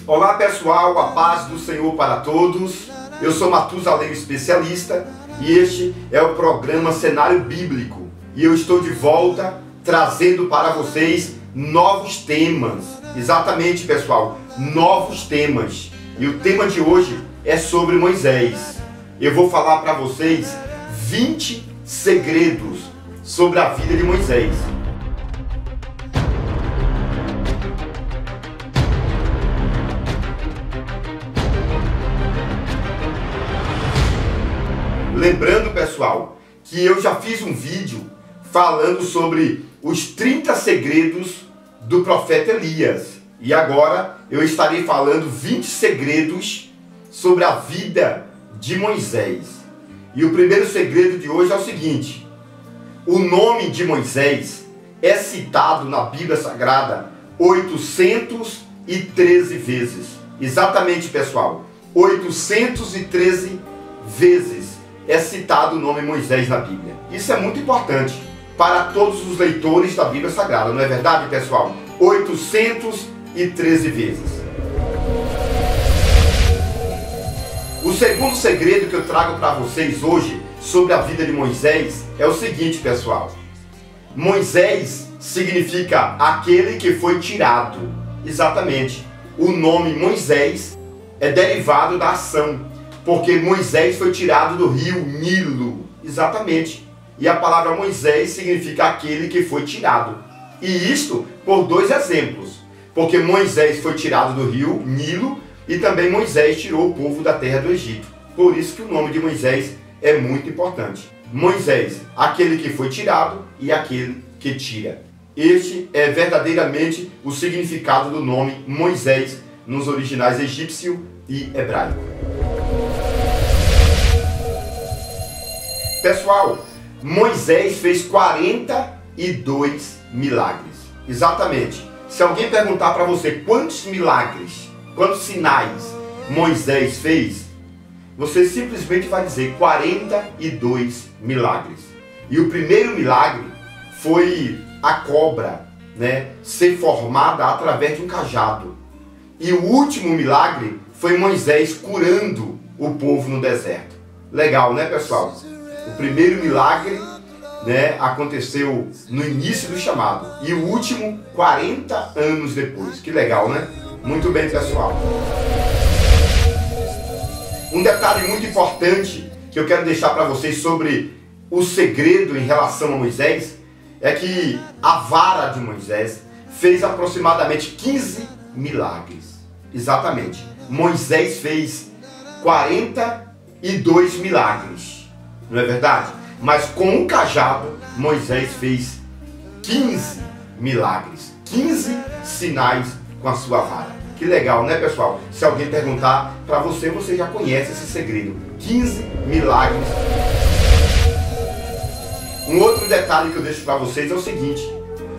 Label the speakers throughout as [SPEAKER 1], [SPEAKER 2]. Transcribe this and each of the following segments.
[SPEAKER 1] Olá pessoal, a paz do Senhor para todos. Eu sou Matusalém Especialista e este é o programa Cenário Bíblico. E eu estou de volta trazendo para vocês novos temas. Exatamente pessoal, novos temas. E o tema de hoje é sobre Moisés. Eu vou falar para vocês 20 segredos sobre a vida de Moisés. Lembrando, pessoal, que eu já fiz um vídeo falando sobre os 30 segredos do profeta Elias. E agora eu estarei falando 20 segredos sobre a vida de Moisés. E o primeiro segredo de hoje é o seguinte: o nome de Moisés é citado na Bíblia Sagrada 813 vezes. Exatamente, pessoal, 813 vezes é citado o nome Moisés na Bíblia. Isso é muito importante para todos os leitores da Bíblia Sagrada, não é verdade, pessoal? 813 vezes. O segundo segredo que eu trago para vocês hoje sobre a vida de Moisés é o seguinte, pessoal. Moisés significa aquele que foi tirado. Exatamente. O nome Moisés é derivado da ação, porque Moisés foi tirado do rio Nilo. Exatamente. E a palavra Moisés significa aquele que foi tirado. E isto por dois exemplos. Porque Moisés foi tirado do rio Nilo e também Moisés tirou o povo da terra do Egito. Por isso que o nome de Moisés é muito importante. Moisés, aquele que foi tirado e aquele que tira. Este é verdadeiramente o significado do nome Moisés nos originais egípcio e hebraico. Pessoal, Moisés fez 42 milagres. Exatamente. Se alguém perguntar para você quantos milagres, quantos sinais Moisés fez, você simplesmente vai dizer 42 milagres. E o primeiro milagre foi a cobra, ser formada através de um cajado. E o último milagre foi Moisés curando o povo no deserto. Legal, né, pessoal? O primeiro milagre, aconteceu no início do chamado. E o último, 40 anos depois. Que legal, né? Muito bem, pessoal. Um detalhe muito importante que eu quero deixar para vocês sobre o segredo em relação a Moisés é que a vara de Moisés fez aproximadamente 15 milagres. Exatamente. Moisés fez 42 milagres. Não é verdade? Mas com um cajado, Moisés fez 15 milagres. 15 sinais com a sua vara. Que legal, né, pessoal? Se alguém perguntar para você, você já conhece esse segredo. 15 milagres. Um outro detalhe que eu deixo para vocês é o seguinte.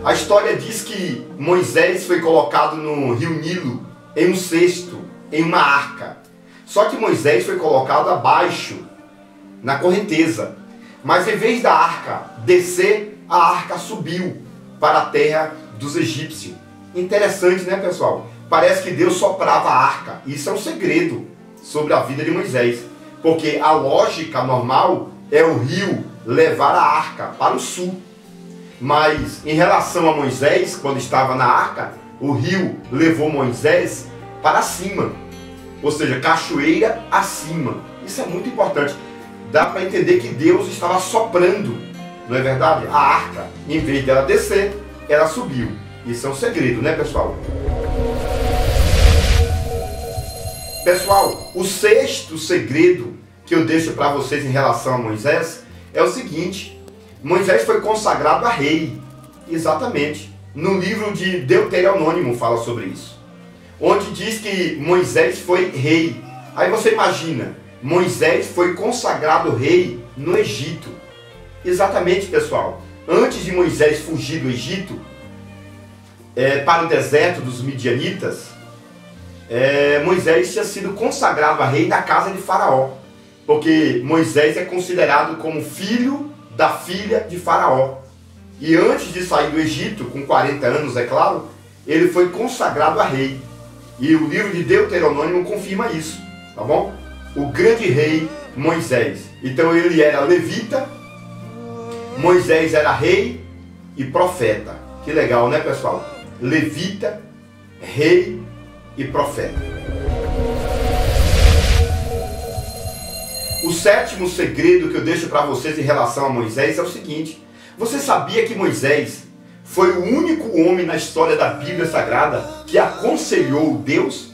[SPEAKER 1] A história diz que Moisés foi colocado no rio Nilo em um cesto, em uma arca. Só que Moisés foi colocado abaixo, na correnteza. Mas em vez da arca descer, a arca subiu para a terra dos egípcios. Interessante, né, pessoal? Parece que Deus soprava a arca. Isso é um segredo sobre a vida de Moisés. Porque a lógica normal é o rio levar a arca para o sul. Mas em relação a Moisés, quando estava na arca, o rio levou Moisés para cima. Ou seja, cachoeira acima. Isso é muito importante. Dá para entender que Deus estava soprando, não é verdade? A arca, em vez dela descer, ela subiu. Isso é um segredo, né, pessoal? Pessoal, o sexto segredo que eu deixo para vocês em relação a Moisés é o seguinte: Moisés foi consagrado a rei. Exatamente. No livro de Deuteronômio fala sobre isso. Onde diz que Moisés foi rei. Aí você imagina, Moisés foi consagrado rei no Egito. Exatamente, pessoal. Antes de Moisés fugir do Egito para o deserto dos midianitas, Moisés tinha sido consagrado a rei na casa de Faraó. Porque Moisés é considerado como filho da filha de Faraó. E antes de sair do Egito, com 40 anos, é claro, ele foi consagrado a rei. E o livro de Deuteronômio confirma isso, tá bom? O grande rei Moisés. Então ele era levita, Moisés era rei e profeta. Que legal, né, pessoal? Levita, rei e profeta. O sétimo segredo que eu deixo para vocês em relação a Moisés é o seguinte: você sabia que Moisés foi o único homem na história da Bíblia Sagrada que aconselhou Deus?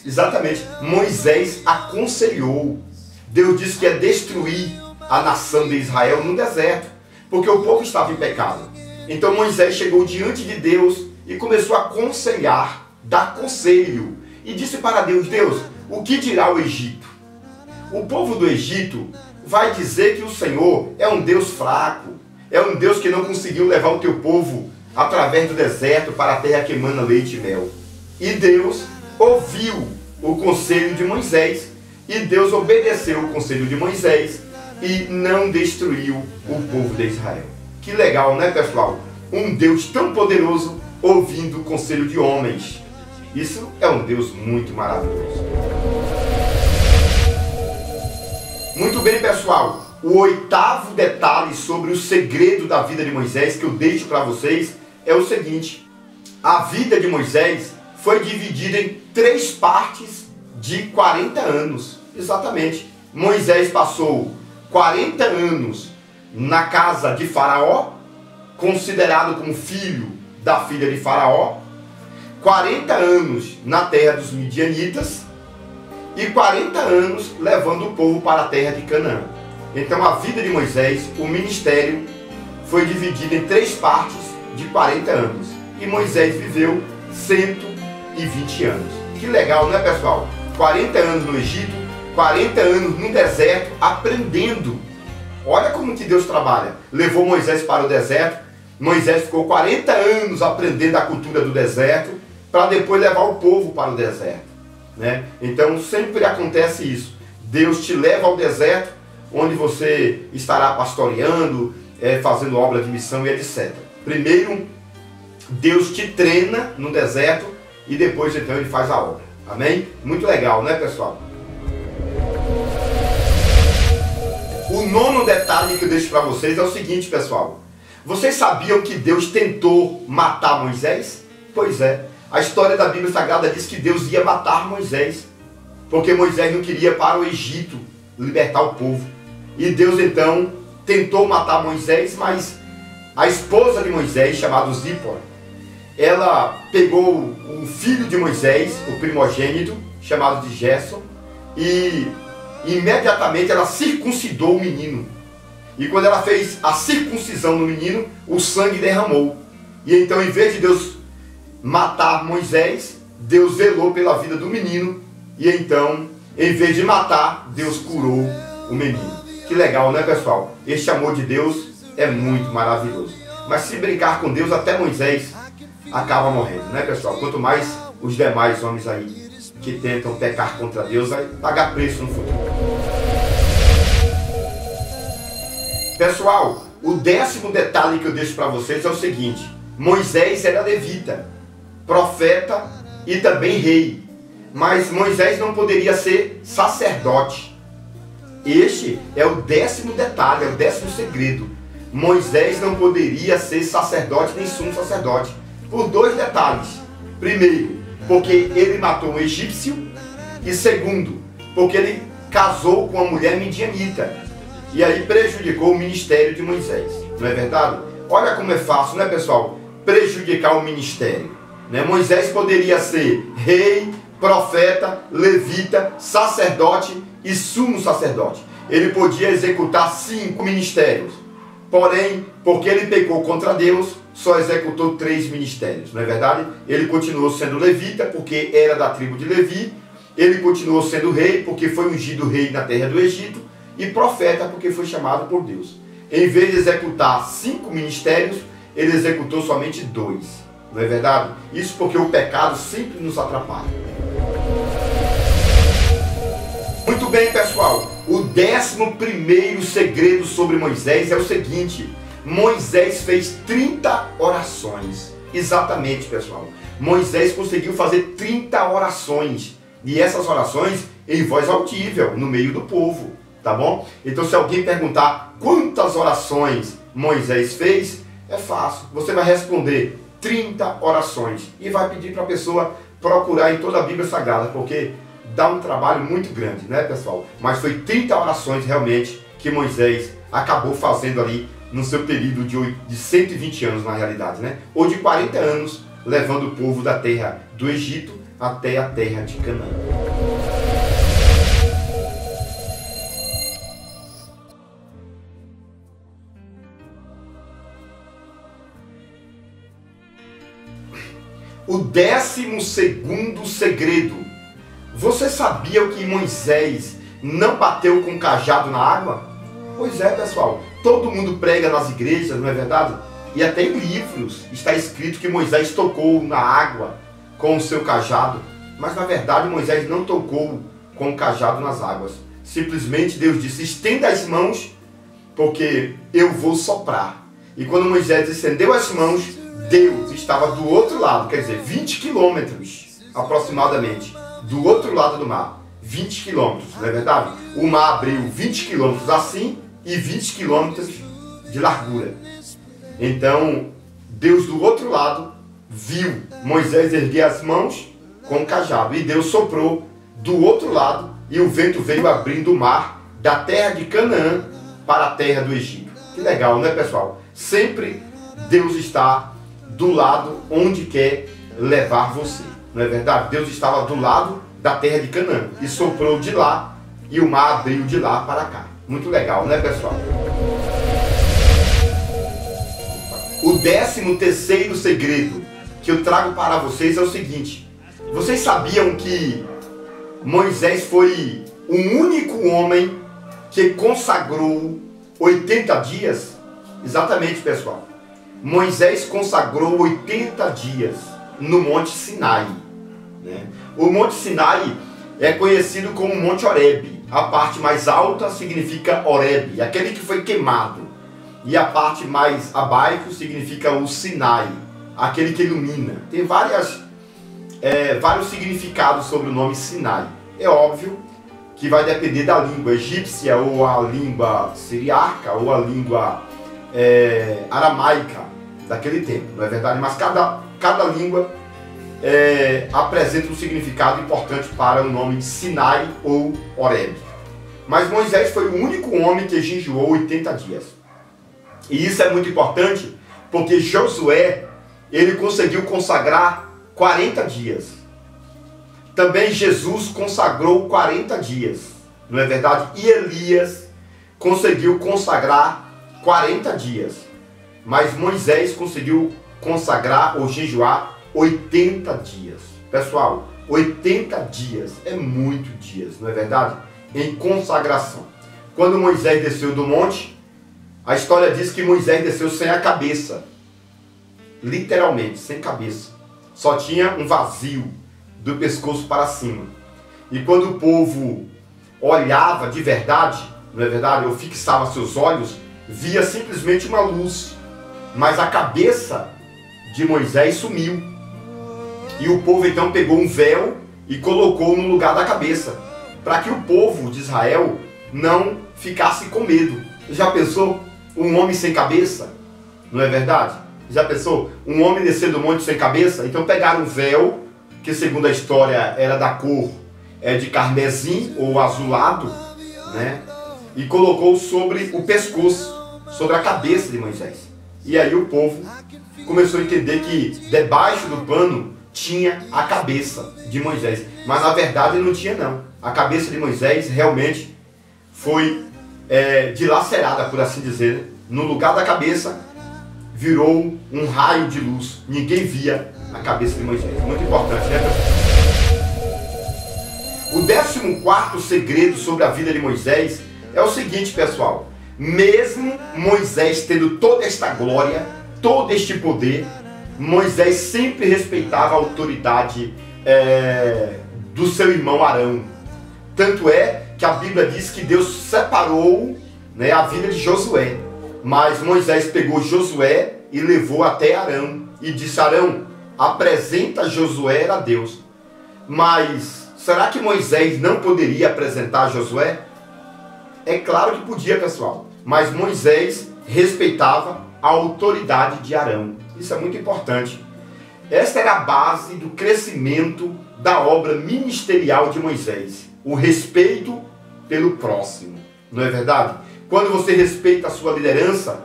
[SPEAKER 1] Exatamente, Moisés aconselhou. Deus disse que ia destruir a nação de Israel no deserto, porque o povo estava em pecado. Então Moisés chegou diante de Deus e começou a aconselhar, dar conselho, e disse para Deus: Deus, o que dirá o Egito? O povo do Egito vai dizer que o Senhor é um Deus fraco, é um Deus que não conseguiu levar o teu povo através do deserto para a terra que emana leite e mel. E Deus ouviu o conselho de Moisés, e Deus obedeceu o conselho de Moisés e não destruiu o povo de Israel. Que legal, né, pessoal? Um Deus tão poderoso ouvindo o conselho de homens. Isso é um Deus muito maravilhoso. Muito bem, pessoal. O oitavo detalhe sobre o segredo da vida de Moisés que eu deixo para vocês é o seguinte: a vida de Moisés foi dividida em 3 partes de 40 anos. Exatamente. Moisés passou 40 anos na casa de Faraó, considerado como filho da filha de Faraó, 40 anos na terra dos midianitas e 40 anos levando o povo para a terra de Canaã. Então a vida de Moisés, o ministério, foi dividido em 3 partes de 40 anos. E Moisés viveu 120 anos. Que legal, né, pessoal? 40 anos no Egito, 40 anos no deserto, aprendendo. Olha como que Deus trabalha. Levou Moisés para o deserto. Moisés ficou 40 anos aprendendo a cultura do deserto, para depois levar o povo para o deserto, né? Então sempre acontece isso. Deus te leva ao deserto, onde você estará pastoreando, fazendo obra de missão e etc. Primeiro, Deus te treina no deserto e depois então Ele faz a obra. Amém? Muito legal, né, pessoal? O 9º detalhe que eu deixo para vocês é o seguinte, pessoal. Vocês sabiam que Deus tentou matar Moisés? Pois é. A história da Bíblia Sagrada diz que Deus ia matar Moisés, porque Moisés não queria ir para o Egito libertar o povo. E Deus então tentou matar Moisés, mas a esposa de Moisés, chamada Zípora, ela pegou o filho de Moisés, o primogênito, chamado de Gerson, e imediatamente ela circuncidou o menino. E quando ela fez a circuncisão no menino, o sangue derramou. E então, em vez de Deus matar Moisés, Deus zelou pela vida do menino. E então, em vez de matar, Deus curou o menino. Que legal, né, pessoal? Este amor de Deus é muito maravilhoso. Mas se brincar com Deus, até Moisés acaba morrendo, né, pessoal? Quanto mais os demais homens aí que tentam pecar contra Deus, vai pagar preço no futuro. Pessoal, o 10º detalhe que eu deixo para vocês é o seguinte: Moisés era levita, profeta e também rei, mas Moisés não poderia ser sacerdote. Este é o 10º detalhe, é o 10º segredo. Moisés não poderia ser sacerdote nem sumo sacerdote, por 2 detalhes. Primeiro, porque ele matou um egípcio, e segundo, porque ele casou com uma mulher midianita. E aí prejudicou o ministério de Moisés, não é verdade? Olha como é fácil, né, pessoal? Prejudicar o ministério, né? Moisés poderia ser rei, profeta, levita, sacerdote e sumo sacerdote. Ele podia executar 5 ministérios. Porém, porque ele pecou contra Deus, só executou 3 ministérios, não é verdade? Ele continuou sendo levita, porque era da tribo de Levi. Ele continuou sendo rei, porque foi ungido rei na terra do Egito. E profeta, porque foi chamado por Deus. Em vez de executar 5 ministérios, ele executou somente 2. Não é verdade? Isso porque o pecado sempre nos atrapalha. Muito bem, pessoal. O 11º segredo sobre Moisés é o seguinte: Moisés fez 30 orações. Exatamente, pessoal. Moisés conseguiu fazer 30 orações. E essas orações em voz audível, no meio do povo, tá bom? Então se alguém perguntar quantas orações Moisés fez, é fácil. Você vai responder 30 orações. E vai pedir para a pessoa procurar em toda a Bíblia Sagrada, porque dá um trabalho muito grande, né, pessoal? Mas foi 30 orações realmente que Moisés acabou fazendo ali no seu período de 120 anos, na realidade, né? Ou de 40 anos, levando o povo da terra do Egito até a terra de Canaã. O 12º segredo. Você sabia que Moisés não bateu com o cajado na água? Pois é, pessoal. Todo mundo prega nas igrejas, não é verdade? E até em livros está escrito que Moisés tocou na água com o seu cajado. Mas na verdade Moisés não tocou com o cajado nas águas. Simplesmente Deus disse: estenda as mãos, porque eu vou soprar. E quando Moisés estendeu as mãos, Deus estava do outro lado, quer dizer, 20 quilômetros aproximadamente, do outro lado do mar. 20 quilômetros, não é verdade? O mar abriu 20 quilômetros assim e 20 quilômetros de largura. Então, Deus do outro lado viu Moisés erguer as mãos com o cajado. E Deus soprou do outro lado e o vento veio abrindo o mar da terra de Canaã para a terra do Egito. Que legal, né, pessoal? Sempre Deus está do lado onde quer levar você. Não é verdade? Deus estava do lado da terra de Canaã e soprou de lá e o mar abriu de lá para cá. Muito legal, né, pessoal? O 13º segredo que eu trago para vocês é o seguinte: vocês sabiam que Moisés foi o único homem que consagrou 80 dias? Exatamente, pessoal. Moisés consagrou 80 dias no Monte Sinai, né? O Monte Sinai é conhecido como Monte Horebe. A parte mais alta significa Horebe, aquele que foi queimado. E a parte mais abaixo significa o Sinai, aquele que ilumina. Tem vários significados sobre o nome Sinai. É óbvio que vai depender da língua egípcia, ou a língua siriaca, ou a língua aramaica daquele tempo, não é verdade? Mas cada língua apresenta um significado importante para o nome Sinai ou Horebe. Mas Moisés foi o único homem que jejuou 80 dias. E isso é muito importante, porque Josué, ele conseguiu consagrar 40 dias. Também Jesus consagrou 40 dias, não é verdade? E Elias conseguiu consagrar 40 dias. Mas Moisés conseguiu consagrar ou jejuar 80 dias. Pessoal, 80 dias é muito dias, não é verdade? Em consagração. Quando Moisés desceu do monte, a história diz que Moisés desceu sem a cabeça. Literalmente, sem cabeça. Só tinha um vazio do pescoço para cima. E quando o povo olhava de verdade, não é verdade? Ou fixava seus olhos, via simplesmente uma luz. Mas a cabeça de Moisés sumiu. E o povo então pegou um véu e colocou no lugar da cabeça, para que o povo de Israel não ficasse com medo. Já pensou? Um homem sem cabeça? Não é verdade? Já pensou? Um homem descer do monte sem cabeça? Então pegaram um véu, que segundo a história era da cor de carmesim ou azulado, né? E colocou sobre o pescoço, sobre a cabeça de Moisés. E aí o povo começou a entender que debaixo do pano tinha a cabeça de Moisés. Mas na verdade não tinha não. A cabeça de Moisés realmente foi dilacerada, por assim dizer. No lugar da cabeça virou um raio de luz. Ninguém via a cabeça de Moisés. Muito importante, né, pessoal? O 14º segredo sobre a vida de Moisés é o seguinte, pessoal. Mesmo Moisés tendo toda esta glória, todo este poder, Moisés sempre respeitava a autoridade do seu irmão Arão. Tanto é que a Bíblia diz que Deus separou, né, a vida de Josué. Mas Moisés pegou Josué e levou até Arão e disse: Arão, apresenta Josué a Deus. Mas será que Moisés não poderia apresentar Josué? É claro que podia, pessoal. Mas Moisés respeitava a autoridade de Arão. Isso é muito importante. Esta era a base do crescimento da obra ministerial de Moisés. O respeito pelo próximo. Não é verdade? Quando você respeita a sua liderança,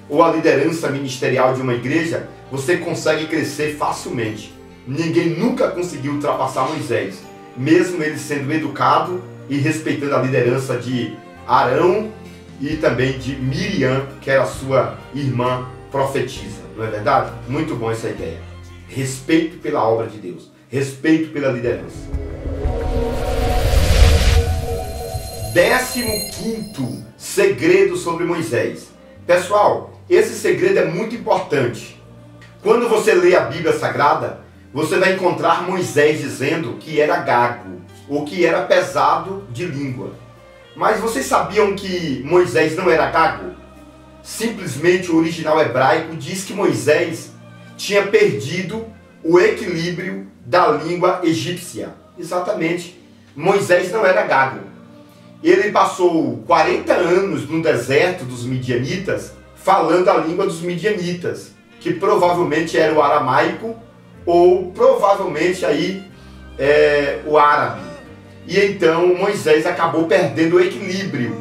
[SPEAKER 1] ou a liderança ministerial de uma igreja, você consegue crescer facilmente. Ninguém nunca conseguiu ultrapassar Moisés, mesmo ele sendo educado e respeitando a liderança de Arão e também de Miriam, que era sua irmã profetisa. Não é verdade? Muito bom essa ideia. Respeito pela obra de Deus. Respeito pela liderança. 15º segredo sobre Moisés. Pessoal, esse segredo é muito importante. Quando você lê a Bíblia Sagrada, você vai encontrar Moisés dizendo que era gago, ou que era pesado de língua. Mas vocês sabiam que Moisés não era gago? Simplesmente o original hebraico diz que Moisés tinha perdido o equilíbrio da língua egípcia. Exatamente. Moisés não era gago. Ele passou 40 anos no deserto dos midianitas falando a língua dos midianitas, que provavelmente era o aramaico ou provavelmente aí o árabe. E então Moisés acabou perdendo o equilíbrio,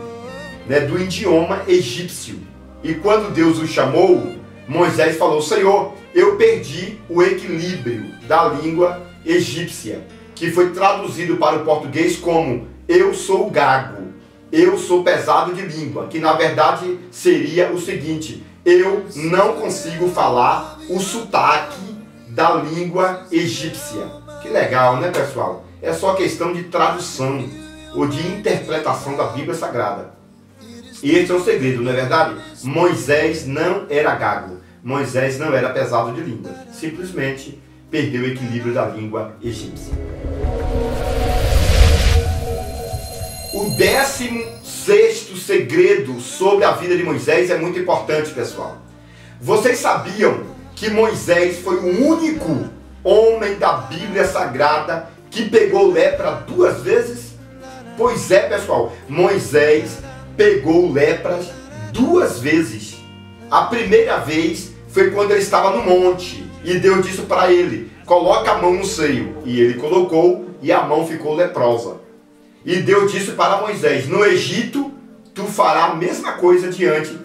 [SPEAKER 1] né, do idioma egípcio. E quando Deus o chamou, Moisés falou: Senhor, eu perdi o equilíbrio da língua egípcia, que foi traduzido para o português como eu sou gago, eu sou pesado de língua, que na verdade seria o seguinte: eu não consigo falar o sotaque da língua egípcia. Que legal, né, pessoal? É só questão de tradução ou de interpretação da Bíblia Sagrada. E esse é o segredo, não é verdade? Moisés não era gago, Moisés não era pesado de língua, simplesmente perdeu o equilíbrio da língua egípcia. O 16º segredo sobre a vida de Moisés é muito importante, pessoal. Vocês sabiam que Moisés foi o único homem da Bíblia Sagrada que pegou lepra 2 vezes? Pois é, pessoal, Moisés pegou lepras 2 vezes. A primeira vez foi quando ele estava no monte e Deus disse para ele: coloca a mão no seio. E ele colocou e a mão ficou leprosa. E Deus disse para Moisés: no Egito tu farás a mesma coisa diante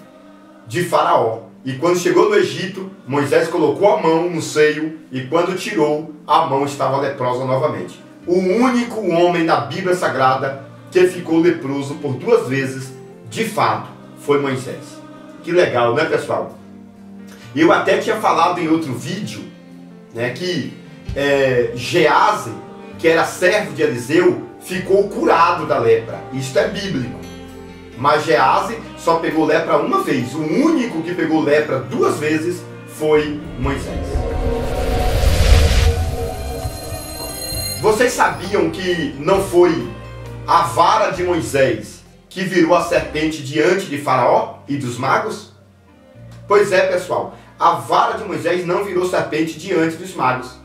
[SPEAKER 1] de Faraó. E quando chegou no Egito, Moisés colocou a mão no seio e quando tirou, a mão estava leprosa novamente. O único homem na Bíblia Sagrada que ficou leproso por 2 vezes, de fato, foi Moisés. Que legal, né, pessoal? Eu até tinha falado em outro vídeo, né, que Geazi, que era servo de Eliseu, ficou curado da lepra. Isto é bíblico. Mas Geazi só pegou lepra 1 vez. O único que pegou lepra 2 vezes foi Moisés. Vocês sabiam que não foi a vara de Moisés que virou a serpente diante de Faraó e dos magos? Pois é, pessoal, a vara de Moisés não virou serpente diante dos magos.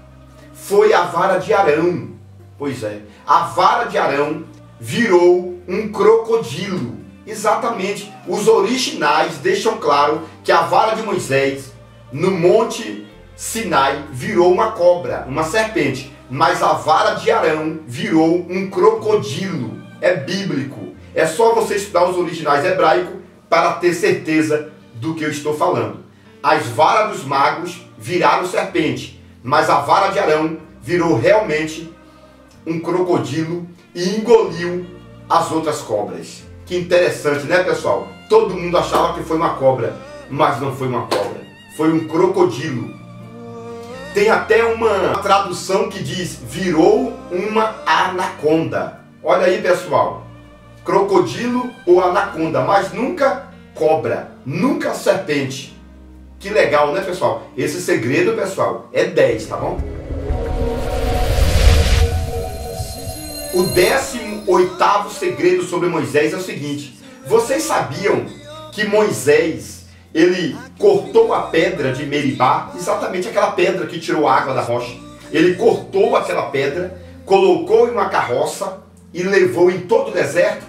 [SPEAKER 1] Foi a vara de Arão. Pois é, a vara de Arão virou um crocodilo. Exatamente, os originais deixam claro que a vara de Moisés no Monte Sinai virou uma cobra, uma serpente, mas a vara de Arão virou um crocodilo. É bíblico, é só você estudar os originais hebraicos para ter certeza do que eu estou falando. As varas dos magos viraram serpente, mas a vara de Arão virou realmente um crocodilo e engoliu as outras cobras. Que interessante, né, pessoal? Todo mundo achava que foi uma cobra, mas não foi uma cobra, foi um crocodilo. Tem até uma tradução que diz: virou uma anaconda. Olha aí, pessoal, crocodilo ou anaconda, mas nunca cobra, nunca serpente. Que legal, né, pessoal? Esse segredo, pessoal, é 10, tá bom? O 18º segredo sobre Moisés é o seguinte: vocês sabiam que Moisés ele cortou a pedra de Meribá, exatamente aquela pedra que tirou a água da rocha. Ele cortou aquela pedra, colocou em uma carroça e levou em todo o deserto.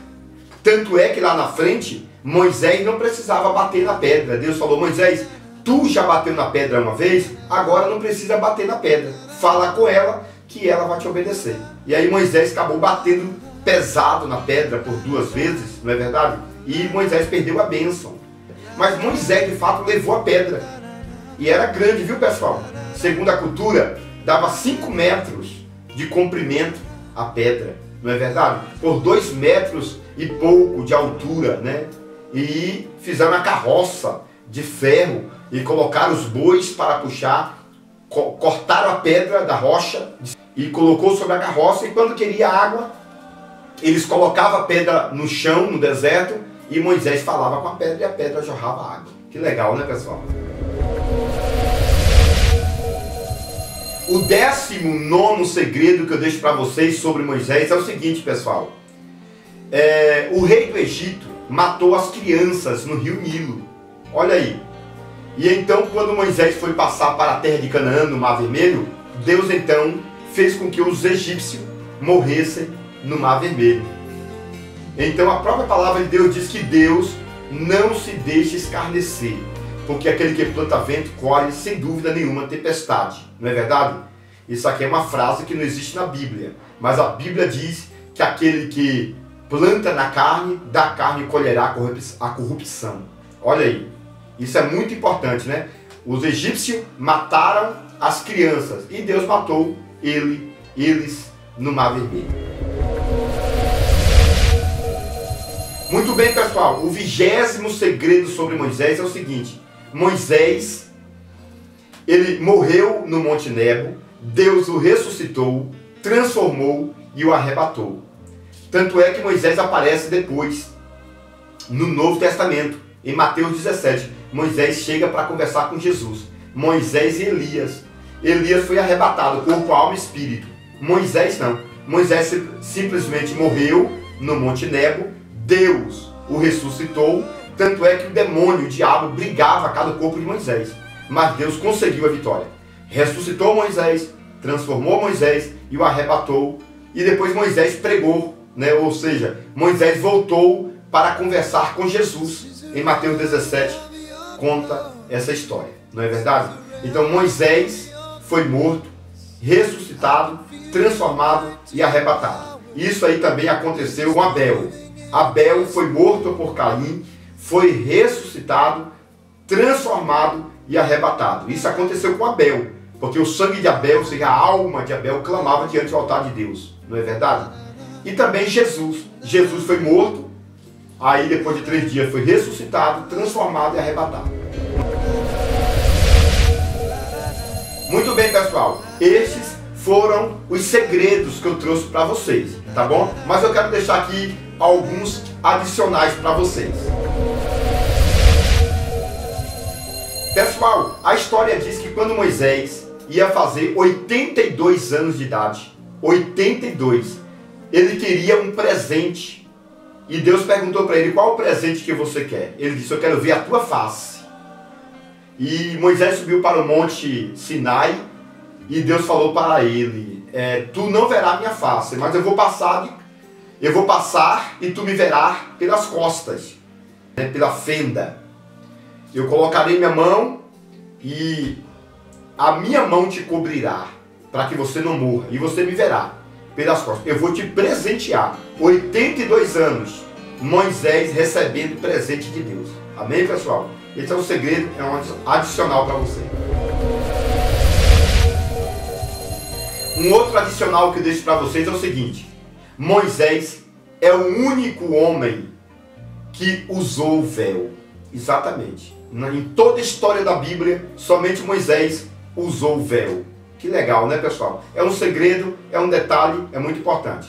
[SPEAKER 1] Tanto é que lá na frente, Moisés não precisava bater na pedra. Deus falou: Moisés, tu já bateu na pedra uma vez, agora não precisa bater na pedra. Fala com ela que ela vai te obedecer. E aí Moisés acabou batendo pesado na pedra por 2 vezes, não é verdade? E Moisés perdeu a bênção. Mas Moisés de fato levou a pedra. E era grande, viu pessoal? Segundo a cultura, dava 5 metros de comprimento a pedra, não é verdade? Por 2 metros e pouco de altura, né? E fizeram uma carroça de ferro e colocaram os bois para puxar, cortaram a pedra da rocha e colocou sobre a carroça, e quando queria água, eles colocavam a pedra no chão, no deserto, e Moisés falava com a pedra e a pedra jorrava água. Que legal, né pessoal? O 19º segredo que eu deixo para vocês sobre Moisés é o seguinte, pessoal. O rei do Egito matou as crianças no rio Nilo. Olha aí. E então, quando Moisés foi passar para a terra de Canaã, no Mar Vermelho, Deus então fez com que os egípcios morressem no Mar Vermelho. Então a própria palavra de Deus diz que Deus não se deixa escarnecer, porque aquele que planta vento colhe sem dúvida nenhuma tempestade, não é verdade? Isso aqui é uma frase que não existe na Bíblia, mas a Bíblia diz que aquele que planta na carne, da carne colherá a corrupção. Olha aí, isso é muito importante, né? Os egípcios mataram as crianças e Deus matou eles no Mar Vermelho. Muito bem, pessoal, o 20º segredo sobre Moisés é o seguinte: Moisés, ele morreu no Monte Nebo, Deus o ressuscitou, transformou e o arrebatou. Tanto é que Moisés aparece depois, no Novo Testamento, em Mateus 17. Moisés chega para conversar com Jesus. Moisés e Elias. Elias foi arrebatado, corpo, alma e espírito. Moisés não. Moisés simplesmente morreu no Monte Nebo, Deus o ressuscitou, tanto é que o demônio, o diabo, brigava a cada corpo de Moisés. Mas Deus conseguiu a vitória. Ressuscitou Moisés, transformou Moisés e o arrebatou. E depois Moisés pregou, né? Ou seja, Moisés voltou para conversar com Jesus. Em Mateus 17 conta essa história, não é verdade? Então Moisés foi morto, ressuscitado, transformado e arrebatado. Isso aí também aconteceu com Abel. Abel foi morto por Caim, foi ressuscitado, transformado e arrebatado. Isso aconteceu com Abel, porque o sangue de Abel, ou seja, a alma de Abel, clamava diante do altar de Deus, não é verdade? E também Jesus. Jesus foi morto, aí depois de 3 dias foi ressuscitado, transformado e arrebatado. Muito bem, pessoal, estes foram os segredos que eu trouxe para vocês, tá bom? Mas eu quero deixar aqui alguns adicionais para vocês. Pessoal, a história diz que quando Moisés ia fazer 82 anos de idade, 82, ele queria um presente. E Deus perguntou para ele: qual o presente que você quer? Ele disse: eu quero ver a tua face. E Moisés subiu para o monte Sinai e Deus falou para ele: tu não verás minha face, mas eu vou passar e tu me verás pelas costas, né, pela fenda. Eu colocarei minha mão e a minha mão te cobrirá, para que você não morra, e você me verá pelas costas. Eu vou te presentear. 82 anos, Moisés recebendo presente de Deus. Amém, pessoal? Esse é o segredo, é um adicional para você. Um outro adicional que eu deixo para vocês é o seguinte: Moisés é o único homem que usou o véu. Exatamente. Em toda a história da Bíblia, somente Moisés usou o véu. Que legal, né, pessoal? É um segredo, é um detalhe, é muito importante.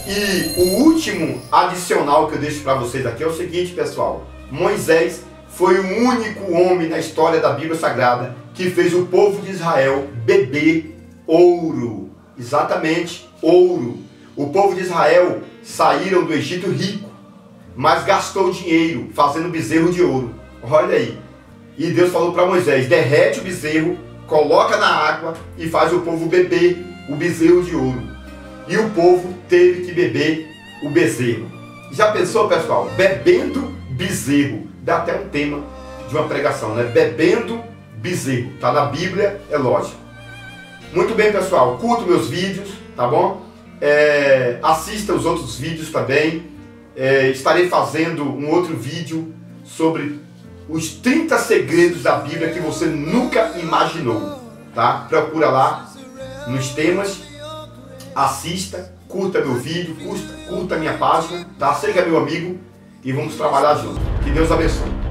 [SPEAKER 1] E o último adicional que eu deixo para vocês aqui é o seguinte, pessoal: Moisés foi o único homem na história da Bíblia Sagrada que fez o povo de Israel beber ouro. Exatamente, ouro. O povo de Israel saíram do Egito rico, mas gastou dinheiro fazendo bezerro de ouro. Olha aí. E Deus falou para Moisés, derrete o bezerro, coloca na água e faz o povo beber o bezerro de ouro. E o povo teve que beber o bezerro. Já pensou, pessoal? Bebendo bezerro. Dá até um tema de uma pregação, né? Bebendo bezerro. Tá na Bíblia, é lógico. Muito bem, pessoal. Curta meus vídeos, tá bom? Assista os outros vídeos também. Estarei fazendo um outro vídeo sobre os 30 segredos da Bíblia que você nunca imaginou, tá? Procura lá nos temas, assista, curta meu vídeo, curta minha página, tá? Seja meu amigo e vamos trabalhar junto. Que Deus abençoe.